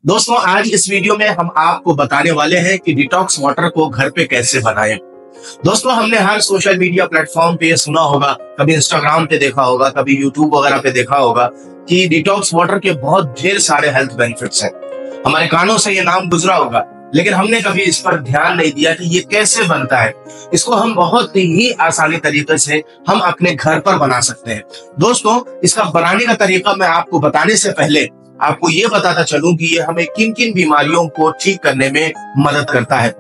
दोस्तों, आज इस वीडियो में हम आपको बताने वाले हैं कि डिटॉक्स वाटर को घर पे कैसे बनाएं। दोस्तों, हमने हर सोशल मीडिया प्लेटफॉर्म पे ये सुना होगा, कभी इंस्टाग्राम पे देखा होगा, कभी यूट्यूब वगैरह पे देखा होगा कि डिटॉक्स वाटर के बहुत ढेर सारे हेल्थ बेनिफिट्स हैं। हमारे कानों से ये नाम गुजरा होगा, लेकिन हमने कभी इस पर ध्यान नहीं दिया कि ये कैसे बनता है। इसको हम बहुत ही आसानी तरीके से हम अपने घर पर बना सकते हैं। दोस्तों, इसका बनाने का तरीका मैं आपको बताने से पहले आपको ये बताता चलूं कि ये हमें किन किन बीमारियों को ठीक करने में मदद करता है।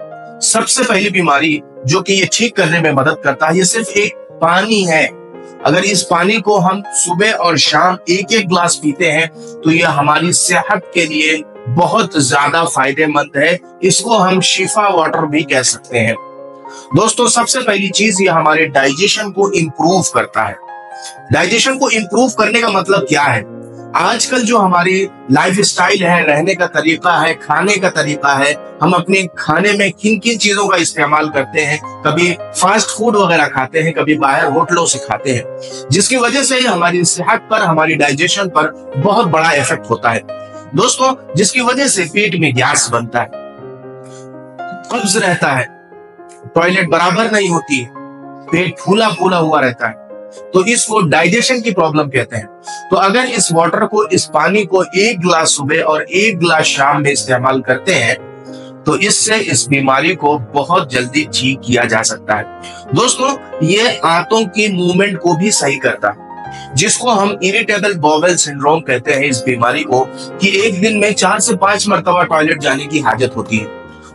सबसे पहली बीमारी जो कि ये ठीक करने में मदद करता है, ये सिर्फ एक पानी है। अगर इस पानी को हम सुबह और शाम एक एक ग्लास पीते हैं तो ये हमारी सेहत के लिए बहुत ज्यादा फायदेमंद है। इसको हम शिफा वाटर भी कह सकते हैं। दोस्तों, सबसे पहली चीज, ये हमारे डाइजेशन को इंप्रूव करता है। डाइजेशन को इंप्रूव करने का मतलब क्या है? आजकल जो हमारी लाइफ स्टाइल है, रहने का तरीका है, खाने का तरीका है, हम अपने खाने में किन किन चीजों का इस्तेमाल करते हैं। कभी फास्ट फूड वगैरह खाते हैं, कभी बाहर होटलों से खाते हैं, जिसकी वजह से हमारी सेहत पर, हमारी डाइजेशन पर बहुत बड़ा इफेक्ट होता है। दोस्तों, जिसकी वजह से पेट में गैस बनता है, कब्ज रहता है, टॉयलेट बराबर नहीं होती है, पेट फूला फूला हुआ रहता है, तो इसको डाइजेशन की प्रॉब्लम कहते हैं। तो अगर इस वाटर को, इस पानी को एक गिलास सुबह और एक गिलास शाम में इस्तेमाल करते हैं तो इससे इस बीमारी को बहुत जल्दी ठीक किया जा सकता है। दोस्तों, ये आंतों की मूवमेंट को भी सही करता है, जिसको हम इरिटेबल बाउल सिंड्रोम कहते हैं। इस बीमारी को कि एक दिन में 4 से 5 मरतबा टॉयलेट जाने की हाजत होती है,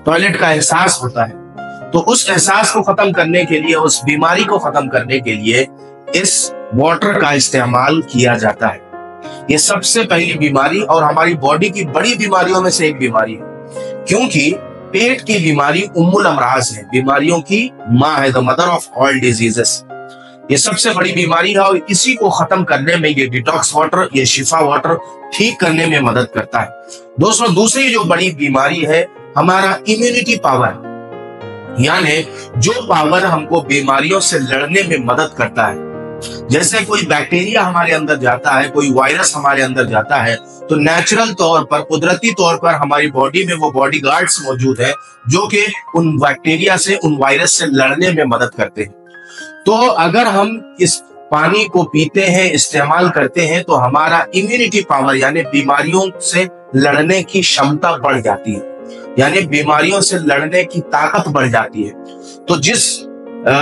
टॉयलेट का एहसास होता है। तो उस एहसास को खत्म करने के लिए, उस बीमारी को खत्म करने के लिए इस वाटर का इस्तेमाल किया जाता है। ये सबसे पहली बीमारी और हमारी बॉडी की बड़ी बीमारियों में से एक बीमारी है, क्योंकि पेट की बीमारी उम्मुल अमराज है, बीमारियों की माँ है, the mother of all diseases. ये सबसे बड़ी बीमारी है और इसी को खत्म करने में ये डिटॉक्स वाटर, ये शिफा वाटर ठीक करने में मदद करता है। दोस्तों, दूसरी जो बड़ी बीमारी है, हमारा इम्यूनिटी पावर, यानी जो पावर हमको बीमारियों से लड़ने में मदद करता है। जैसे कोई बैक्टीरिया हमारे अंदर जाता है, कोई वायरस हमारे अंदर जाता है, तो नेचुरल तौर पर, कुदरती तौर पर हमारी बॉडी में वो बॉडी गार्ड्स मौजूद है जो कि उन बैक्टीरिया से, उन वायरस से लड़ने में मदद करते हैं। तो अगर हम इस पानी को पीते हैं, इस्तेमाल करते हैं, तो हमारा इम्यूनिटी पावर यानी बीमारियों से लड़ने की क्षमता बढ़ जाती है, यानी बीमारियों से लड़ने की ताकत बढ़ जाती है। तो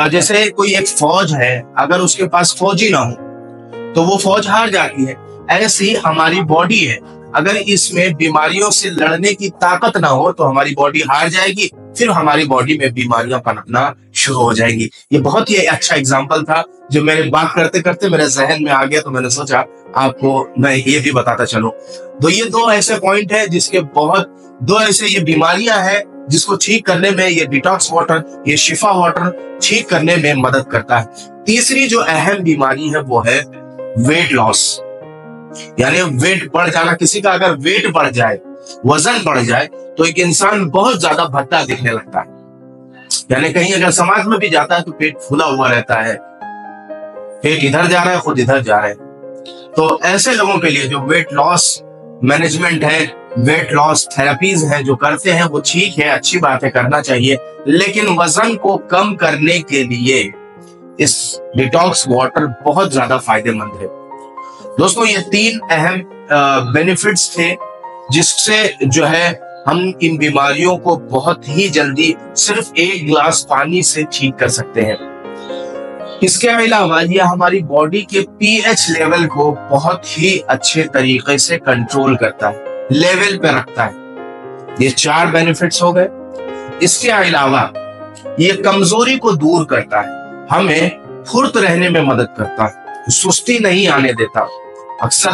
जैसे कोई एक फौज है, अगर उसके पास फौजी ना हो तो वो फौज हार जाती है। ऐसी हमारी बॉडी है, अगर इसमें बीमारियों से लड़ने की ताकत ना हो तो हमारी बॉडी हार जाएगी, फिर हमारी बॉडी में बीमारियां पनपना शुरू हो जाएंगी। ये बहुत ही अच्छा एग्जाम्पल था जो मेरे बात करते करते मेरे जहन में आ गया, तो मैंने सोचा आपको मैं ये भी बताता चलूं। तो ये दो ऐसे पॉइंट है, दो ऐसे ये बीमारियां हैं जिसको ठीक करने में ये डिटॉक्स वाटर, ये शिफा वाटर ठीक करने में मदद करता है। तीसरी जो अहम बीमारी है वो है वेट लॉस, यानी वेट बढ़ जाना। किसी का अगर वेट बढ़ जाए, वजन बढ़ जाए, तो एक इंसान बहुत ज्यादा भद्दा दिखने लगता है, यानी कहीं अगर समाज में भी जाता है तो पेट फूला हुआ रहता है, पेट इधर जा रहा है, खुद इधर जा रहा है। तो ऐसे लोगों के लिए जो वेट लॉस मैनेजमेंट है, वेट लॉस थेरेपीज है जो करते हैं, वो ठीक है, अच्छी बात है, करना चाहिए, लेकिन वजन को कम करने के लिए इस डिटॉक्स वाटर बहुत ज्यादा फायदेमंद है। दोस्तों, ये 3 अहम बेनिफिट्स थे जिससे जो है हम इन बीमारियों को बहुत ही जल्दी सिर्फ एक गिलास पानी से ठीक कर सकते हैं। इसके अलावा ये हमारी बॉडी के पीएच लेवल को बहुत ही अच्छे तरीके से कंट्रोल करता है, लेवल पे रखता है। ये 4 बेनिफिट्स हो गए। इसके अलावा ये कमजोरी को दूर करता है, हमें फुर्त रहने में मदद करता है, सुस्ती नहीं आने देता। अक्सर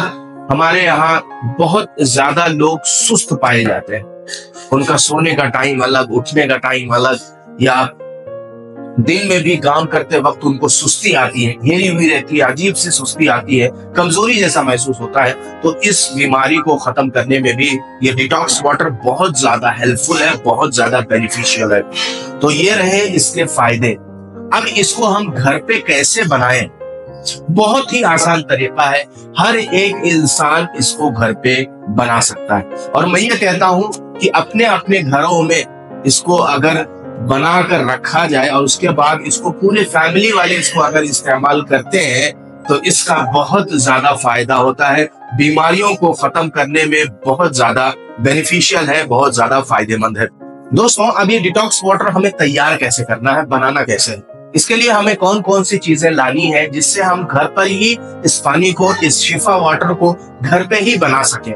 हमारे यहाँ बहुत ज्यादा लोग सुस्त पाए जाते हैं, उनका सोने का टाइम अलग, उठने का टाइम अलग, या दिन में भी काम करते वक्त उनको सुस्ती आती है, घेरी हुई रहती है, अजीब सी सुस्ती आती है, कमजोरी जैसा महसूस होता है। तो इस बीमारी को खत्म करने में भी ये डिटॉक्स वाटर बहुत ज्यादा हेल्पफुल है, बहुत ज्यादा बेनिफिशियल है। तो ये रहे इसके फायदे। अब इसको हम घर पे कैसे बनाएं, बहुत ही आसान तरीका है, हर एक इंसान इसको घर पे बना सकता है। और मैं ये कहता हूँ कि अपने अपने घरों में इसको अगर बना कर रखा जाए और उसके बाद इसको पूरे फैमिली वाले इसको अगर इस्तेमाल करते हैं तो इसका बहुत ज्यादा फायदा होता है, बीमारियों को खत्म करने में बहुत ज्यादा बेनिफिशियल है, बहुत ज्यादा फायदेमंद है। दोस्तों, अब ये डिटॉक्स वाटर हमें तैयार कैसे करना है, बनाना कैसे है, इसके लिए हमें कौन कौन सी चीजें लानी है जिससे हम घर पर ही इस पानी को, इस शिफा वाटर को घर पे ही बना सके।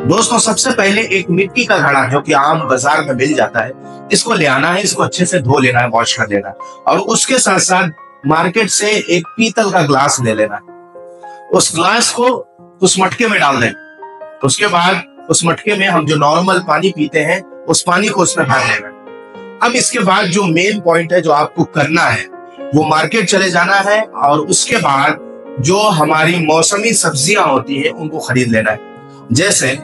दोस्तों, सबसे पहले एक मिट्टी का घड़ा जो कि आम बाजार में मिल जाता है, इसको ले आना है, इसको अच्छे से धो लेना है, वॉश कर लेना है। और उसके साथ साथ मार्केट से एक पीतल का ग्लास ले लेना है, उस ग्लास को उस मटके में डाल देना। उसके बाद उस मटके में हम जो नॉर्मल पानी पीते हैं उस पानी को उसमें भर लेना। अब इसके बाद जो मेन पॉइंट है जो आपको करना है वो मार्केट चले जाना है और उसके बाद जो हमारी मौसमी सब्जियां होती है उनको खरीद लेना है। जैसे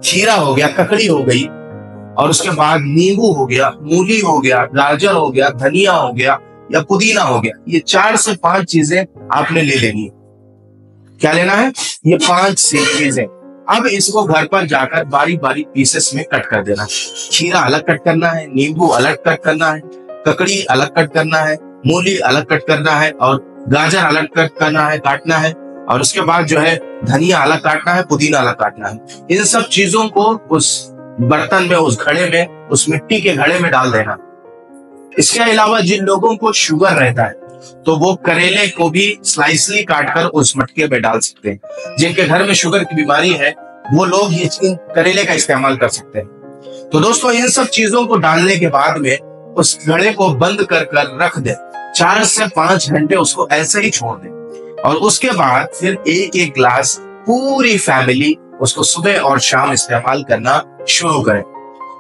खीरा हो गया, ककड़ी हो गई, और उसके बाद नींबू हो गया, मूली हो गया, गाजर हो गया, धनिया हो गया या पुदीना हो गया। ये 4 से 5 चीजें आपने ले लेनी है। क्या लेना है? ये 5 से चीजें। अब इसको घर पर जाकर बारीक बारीक पीसेस में कट कर देना। खीरा अलग कट करना है, नींबू अलग कट करना है, ककड़ी अलग कट करना है, मूली अलग कट करना है और गाजर अलग कट करना है, काटना है। और उसके बाद जो है धनिया अलग काटना है, पुदीना अलग काटना है। इन सब चीजों को उस बर्तन में, उस घड़े में, उस मिट्टी के घड़े में डाल देना। इसके अलावा जिन लोगों को शुगर रहता है तो वो करेले को भी स्लाइसली काटकर उस मटके में डाल सकते हैं। जिनके घर में शुगर की बीमारी है वो लोग ये करेले का इस्तेमाल कर सकते हैं। तो दोस्तों, इन सब चीजों को डालने के बाद में उस घड़े को बंद कर रख दे। 4 से 5 घंटे उसको ऐसे ही छोड़ दे और उसके बाद फिर एक एक ग्लास पूरी फैमिली उसको सुबह और शाम इस्तेमाल करना शुरू करें।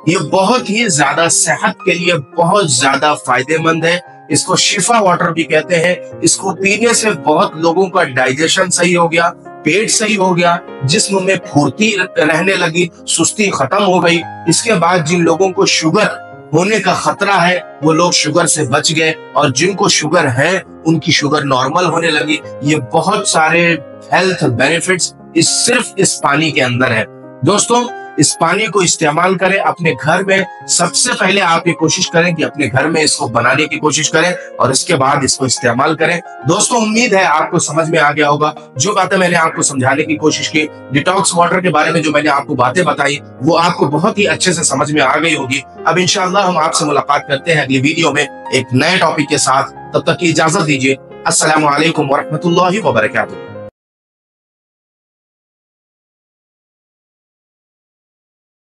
ये बहुत ही ज्यादा सेहत के लिए बहुत ज्यादा फायदेमंद है। इसको शिफा वाटर भी कहते हैं। इसको पीने से बहुत लोगों का डाइजेशन सही हो गया, पेट सही हो गया, जिस्म में फुर्ती रहने लगी, सुस्ती खत्म हो गई। इसके बाद जिन लोगों को शुगर होने का खतरा है वो लोग शुगर से बच गए और जिनको शुगर है उनकी शुगर नॉर्मल होने लगी। ये बहुत सारे हेल्थ बेनिफिट्स सिर्फ इस पानी के अंदर है। दोस्तों, इस पानी को इस्तेमाल करें अपने घर में। सबसे पहले आप ये कोशिश करें कि अपने घर में इसको बनाने की कोशिश करें और इसके बाद इसको इस्तेमाल करें। दोस्तों, उम्मीद है आपको समझ में आ गया होगा। जो बातें मैंने आपको समझाने की कोशिश की, डिटॉक्स वाटर के बारे में जो मैंने आपको बातें बताई, वो आपको बहुत ही अच्छे से समझ में आ गई होगी। अब इंशाअल्लाह हम आपसे मुलाकात करते हैं अगली वीडियो में एक नए टॉपिक के साथ। तब तक की इजाजत दीजिए। अस्सलामु अलैकुम वरहमतुल्लाहि वबरकातुहू।